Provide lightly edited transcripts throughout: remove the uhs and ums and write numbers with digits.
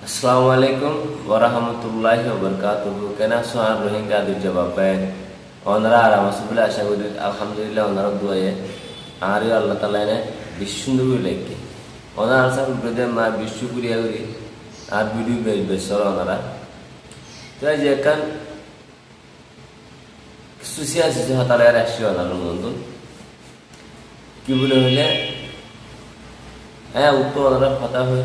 अस्सलाम वालेकुम वरहमतुल्लाहि वबरकातुहु केना सोहार Rohingya dur jawabe onara aramasubila asha kori alhamdulillah onara duaye ari Allah taala ne bishundu leke onara asar brode ma bishu kuriya kori ar video be besor onara to je kan susia sisi hatala rashi onara mundun ki bole hole utto onara pata hoy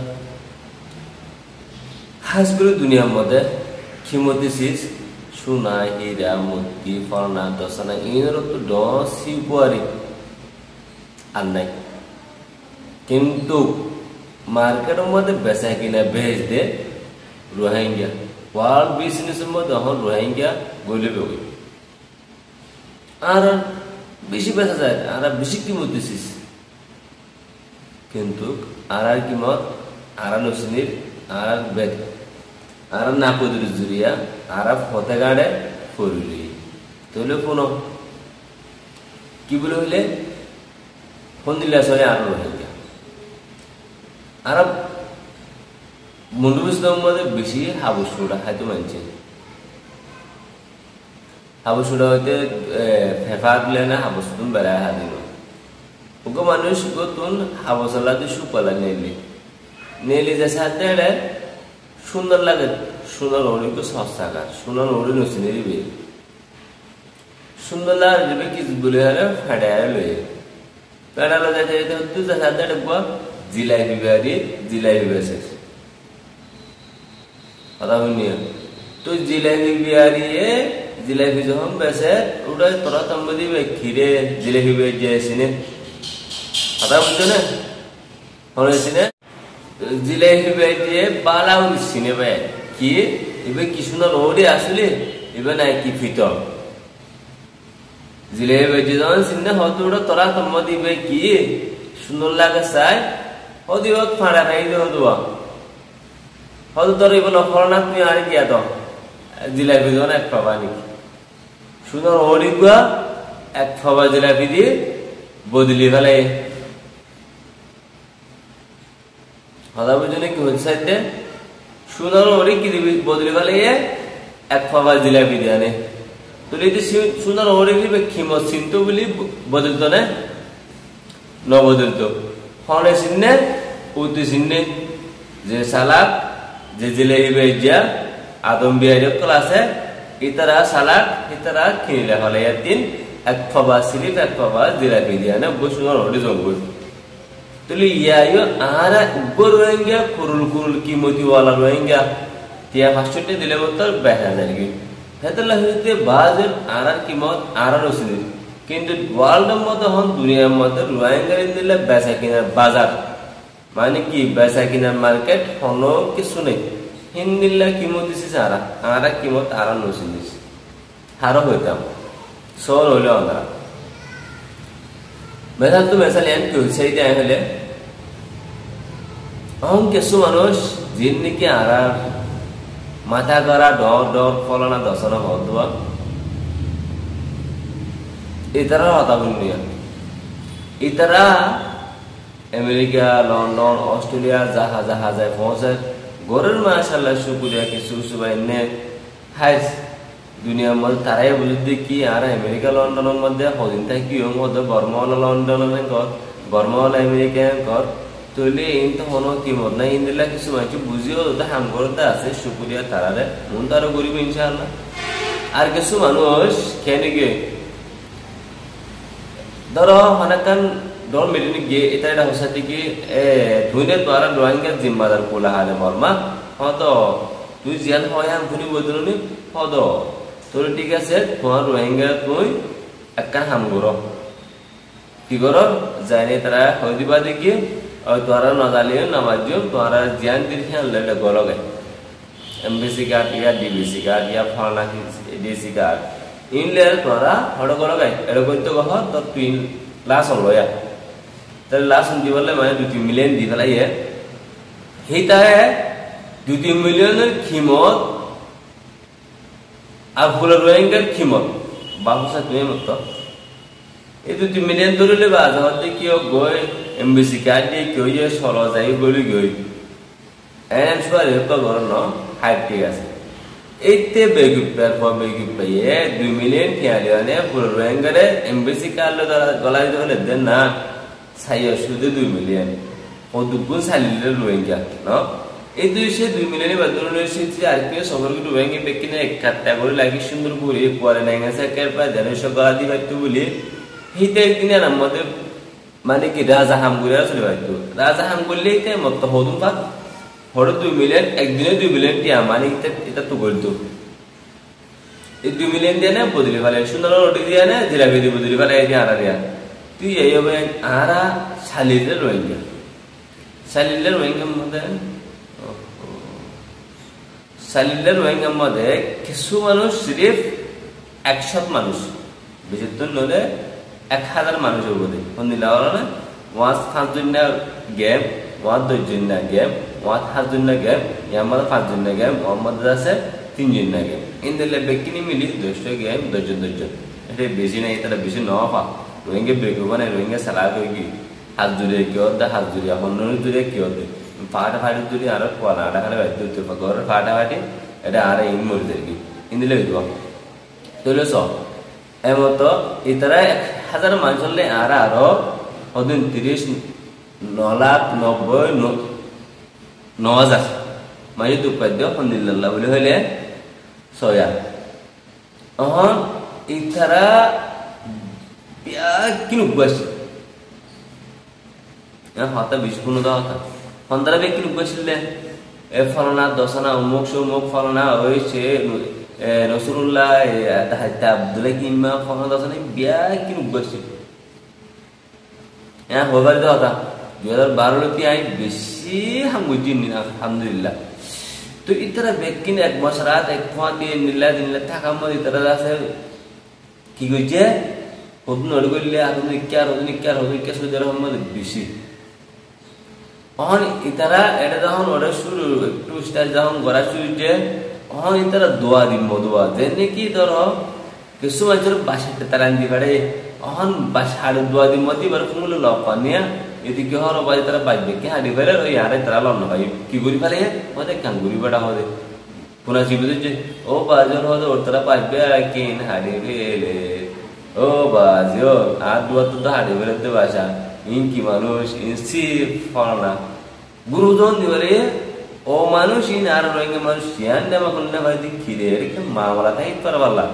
হাসগুলো দুনিয়ার মধ্যে কিমতিসিস সোনা হীরা মোতি ফলনা দশনা এর তো দশই পরে আর নাই কিন্তু মার্কেটের মধ্যে বেচা কিনা বেচ দে রোহিঙ্গা ওয়ার্ল্ড বিজনেসের মধ্যে এখন রোহিঙ্গা গলে বেগে আর বেশি বেচা যায় আর বেশি কিমতিসিস কিন্তু আর কিমত আর নসিনির আর বেদ আর না পদুর জুরিয়া আর ফতে গাড়ে ফরুলি তোলে কোন কি বলে হইলে ফোন দিলে আসলে আর রোহিঙ্গা আর মন্ডুবিস্তর মধ্যে বেশি হাবুসুরা খাইতে মানছে হাবুসুরা হইতে ফেফা দিলে না হাবুসুতুন বেড়ায় হাদিন ওকে মানুষ তুন হাবসলা দিয়ে সুপালা নেলি যে সাথে সুন্দর লাগে সোনার অনেক সস্তাকার সোনার অনেক নসিনে সুন্দর লাগে কি বলে হলে ফেড়ায় লয়ে ফেড়ালো যাইতে যেতে হতো যে সাথে জিলাপি বাড়ি জিলাপি বেসে কথা শুনিয়ে তো জিলাপি বিহারিয়ে জিলাপি যখন বেসে ওটা তোরা তম্ব দিবে ক্ষীরে জিলাপি বেজে আসিনে কথা বুঝছো না হয়েছিনে জিলাপি বেজে বালা উঠছিনে ভাই কি এবার কি সুন্দর ওরে আসলে এবার নাই কি ফিতর জিলাপি বেজে যখন সিনে হয়তো ওটা তোরা তম্ব দিবে কি সুন্দর লাগে চাই হদি হোক ফাঁড়া খাই হতো হয়তো তোর এবার অফরনা তুমি আর গিয়া তো জিলাপি যখন এক পাবা নাকি সুন্দর ওরি গুয়া এক পাবা জিলাপি দিয়ে বদলি ফেলে হদা বুঝলে কি হচ্ছে সুন্দর ওরে কি দিবি বদলি ফেলে এক পাবা জিলাপি দিয়ে আনে তুই যদি সুন্দর ওরে দিবে খিমত চিন্ত বলি বদলতো না নবদলতো ফলে চিহ্নে উদ্দি চিহ্নে যে সালাদ যে জিলাপি বেজিয়া আদম বিহারি ক্লাসে ইতারা সালাদ ইতারা কিনলে হলে দিন এক পাবা সিলিপ এক পাবা জিলাপি দিয়ে আনে সুন্দর ওরে জঙ্গল তুলি ইয়ায়ো আরা উগ্র রোহিঙ্গা কুরুল কুরুল কিমতিওয়ালা রোহিঙ্গা তিয়া ফাস্টে দিলে মতো বেহা যায় হেতলা হইতে বাজের আরার কিমত আরার ওসিনি কিন্তু ওয়ার্ল্ডের মধ্যে হন দুনিয়ার মধ্যে রোহিঙ্গা দিলে বেচা কিনার বাজার মানে কি বেচা কিনার মার্কেট হনো কিছু নেই হিন্দিল্লা কিমত দিছিস আরা কিমত আরা নসিনিস হারো হইতাম সর হইলে অনারা মেধাল তো মেসাল এন কি হচ্ছে এইটা হলে অহং কিছু মানুষ যিন নাকি আরার মাথা করা ডর ডর ফলনা দশনা হওয়া ইতারা হতা বলিয়া ইতারা আমেরিকা লন্ডন অস্ট্রেলিয়া যাহা যাহা যায় পৌঁছায় গরের মাশাআল্লাহ শুকরিয়া কিছু সুবাই নে হাইস দুনিয়ার মধ্যে তারাই বুঝতে কি আর আমেরিকা লন্ডনের মধ্যে হদিন থাকি মধ্যে বর্মওয়ালা লন্ডনের কর বর্মওয়ালা আমেরিকান কর তৈলে এই তো হনো কি মত না ইন্দিলা কিছু মানুষ বুঝিও তো হাম করতে আছে শুকুরিয়া তারারে মন তারও গরিব ইনশাআল্লাহ আর কিছু মানুষ কেন গে ধরো অনেকান ডর মেডিনি গে এটা এটা হসাতে কি ধুইনে দ্বারা রোহিঙ্গার জিম্মাদার কোলা হালে মর্মা হতো তুই জিয়ান হয় হাম খুনি বদলনি হতো তোর ঠিক আছে তোমার রোহিঙ্গা তুই একটা হাম করো কি করো যাইনি তারা হয়ে দিবা দেখি তোরা নজালিও নামাজিও তোরা জিয়ান দিন খেয়াল লেটে গলগে এমবিসি কার্ড ইয়া ডিবিসি কার্ড ইয়া ফানা ডিসি কার্ড ইনলে তোরা হড় গলগে এরকম তো কহ তোর তুই লাস লয়া তাহলে লাস দিবলে মানে 2-3 মিলিয়ন দি ফেলাইয়ে সেইটাহে 2-3 মিলিয়নের খিমত আর ফুলের রোহিঙ্গার খিমত বাবুসা তুমি মতো এই 2-3 মিলিয়ন ধরলে বাজার কি গই এমবিসি কার্ড দিয়ে কেউ সর যাই গলি গই এন সুয়ার তো গরম ন হাইট ঠিক আছে এইতে বেগুপার পর বেগুপাইয়ে 2 মিলিয়ন টিয়ালিয়ানে পুরো রোহিঙ্গারে এমবেসি কার্লো দ্বারা গলায় ধরে দেন না সাইয়া শুধু 2 মিলিয়ন ও দুগুণ সালিলে রোহিঙ্গা ন এই 2 মিলিয়নের বাদুরনে সিটি আর কি সবরগুলো রোহিঙ্গা বেকিনে এক ক্যাটাগরি লাগি সুন্দর করে পরে নাইগাসা কেরপা জানেশো গলা দিবাইতো বলি হিতে দিনের আমাদের মানে কি রাজা হামগুড়ি আসলে হয়তো রাজা হামগুড়লেই তাই মত হদুম পা হড় 2 মিলিয়ন একদিনে 2 মিলিয়ন টিয়া মানে এটা তো বলতো এই 2 মিলিয়ন দিয়ে না বদলি ফেলে সুন্দর রুটি দিয়ে না জিলাপি দিয়ে বদলি ফেলে এই আরা দিয়া তুই এই হবে আরা শালিলের রোহিঙ্গার মধ্যে কিছু মানুষ সিরিফ 100 মানুষ বিশেষ নলে 1000 মানুষ বোধে হন্দিলা না ওয়াজ 5 জন গেম ওয়াজ 2 জন গেম ওয়াজ 7 জন গেম ইয়ামাদ 5 জন গেম মোহাম্মদ আছে 3 জন গেম ইনদেলে বেকিনি মিলি 200 গেম 2 জন এটা বেশি নাই এটা বেশি নওয়া পা রোহিঙ্গা বেকু মানে রোহিঙ্গা সালা কইগি হাত জুড়ে কি হতে হাত জুড়ে হন্নর জুড়ে কি হতে পাটা ফাটি জুড়ে আর কোলা ডাকালে বাইতে তো ঘর ফাটা ফাটি এটা আর ইন মরে যাবি ইনদিলে হইতো তোলে সব এমত ইতারা 1000 মানুষ হলে আরো ওদিন 30,990,000 মাই দুপাদ্য আলহামদুলিল্লাহ বলে হইলে সয়া অহন ইতারা বিয়া কিনু বসে হতা বিস্কুন দাও হতা হন্দারা বে কিনু বসলে এ ফলনা দশনা অমুক সমুক ফলনা হইছে রসুল্লাহ আব্দুল্লাহ কিংবা ফলনা দশনা বিয়া কিনু বসে হবার দাও হতা 2012 আই বেশি হামগুজি আলহামদুলিল্লাহ তো ইতারা বেকিন এক মাস রাত এক ফাঁক দিয়ে নিল্লা থাকা মধ্যে ইতারা আছে কি কইছে হদুন অড়গলে আধুনিক সুদের মধ্যে বেশি অহন ইতারা এটা যখন ওরা শুরু একটু স্টাইল যখন গড়া শুরু যে অহন ইতারা দোয়া দিব দোয়া যে নাকি ধরো কিছু মানুষের বাসাতে তারা আনতে পারে অহন বাসা হাড়ে দোয়া দিব মধ্যে এবার কুমুলে লপা নিয়ে এদিকে হর বাজে তারা বাজবে কি হাড়ি ফেলে ওই হাড়ে তারা লন ভাই কি করি ফেলে হতে কাঙ্গুরি বেড়া হবে পুনা শিবুদের যে ও বাজর হতে ওর তারা বাজবে কেন হাড়ি ফেলে ও বাজো আর দুয়া তো হাড়ি ফেলতে বাসা ইন কি মানুষ ইনসি ফলনা গুরুজন দিবলে ও মানুষ ইন আর রোহিঙ্গা মানুষ সিয়ান দেমা করলে ভাই খিরে রেখে মামলা তাই পারবাল্লা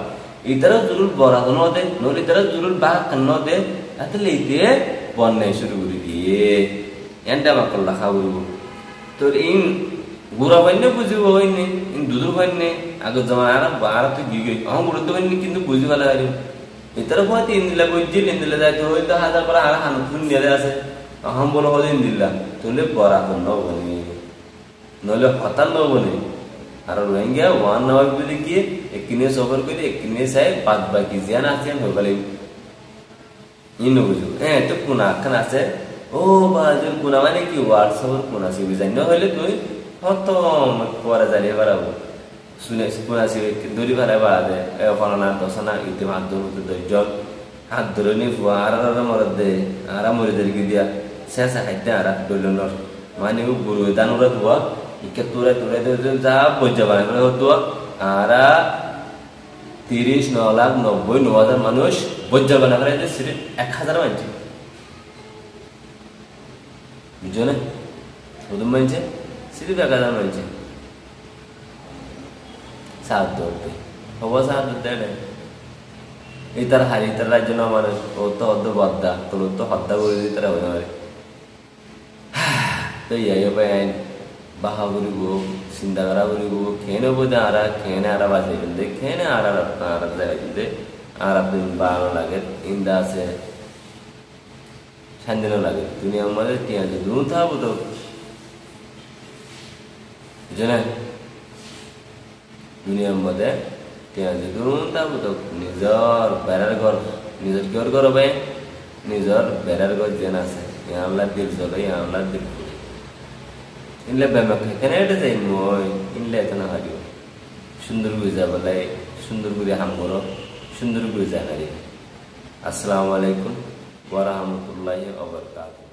ইতারা জরুর বড়া কোনো দে নর ইতারা জরুর বা কান্ন দে আসলে ইতে বন্যায় শুরু করে দিয়ে এনটা মা করলা খাবো তোর ইন গুড়া ভাইনে বুঝিব হইনি ইন দুদুর ভাইনে আগে জমা আর তো গিয়ে আমার গুরুত্ব হইনি কিন্তু বুঝি ভালো হয় ইতারা ভয় ইন্দিলা বুঝছিল ইন্দিলা যাইতে হইতো হাজার করে আর হানুন নিয়ে আছে আহম বলো হলে ইন্দিলা তোলে বড়া কন্ন বনি নইলে হতাল নবনি আর রোহিঙ্গা ওয়ান নয় বলে গিয়ে একদিনে সফর করে একদিনে চাই বাদ বাকি জিয়ান আছেন হয়ে গেলে ইন বুঝো তো কোনা খান আছে ও বাজুর কোনা মানে কি হোয়াটসঅ্যাপের কোনা সিবি জানি না হইলে তুই হত পরে জানিয়ে পারাবো শুনে কোনা সিবি দড়ি ভাড়া বাড়া দেয় ফলানা দশনা ইতে হাত ধরতে দশজন হাত ধরে নি আর মরদ দে আর মরে দেরিকে দিয়া শেষা খাইতে আর দৈলনর মানে গুরু দানুরা ধোয়া ইকে তোরা যা বজ্জা বানাই করে হতো আর 30,990,000 মানুষ বজ্জা বানা করে সিরিফ 1000 মানছে বুঝছো না প্রথম মানছে সিরিফ 1000 মানছে সাত ধরতে হবো সাত ধরতে এই তার হারি তার রাজ্য না মানুষ ও তো হদ্দ বদ্দা তোর তো হদ্দা করে দিই তারা হয়ে পারে তো ইয়াই পাই বাহা করিব চিন্তা করা করিব খেয়ে নেবো যে আরা খেয়ে আরা বাজে কিন্তু খেয়ে আর জায়গায় কিন্তু আর বাড়ানো লাগে ইন্দা আছে শান্তিও লাগে দুনিয়া আমাদের কি আছে দুন থাকবো তো বুঝো না দুনিয়ার মধ্যে কি আছে দুন থাকবো তো নিজের বেড়ার ঘর নিজের কেউ করবে নিজের বেড়ার ঘর যেন আছে আমলার দিল চলো আমলার দিল ইনলে ব্যায়াম এখানে এটা যাই মই ইনলে এখানে হারিও সুন্দর করে যাবো লাই সুন্দর করে হাম করো সুন্দর করে জানারি আসসালামু আলাইকুম ওয়া রাহমাতুল্লাহি ওয়া বারাকাতুহু।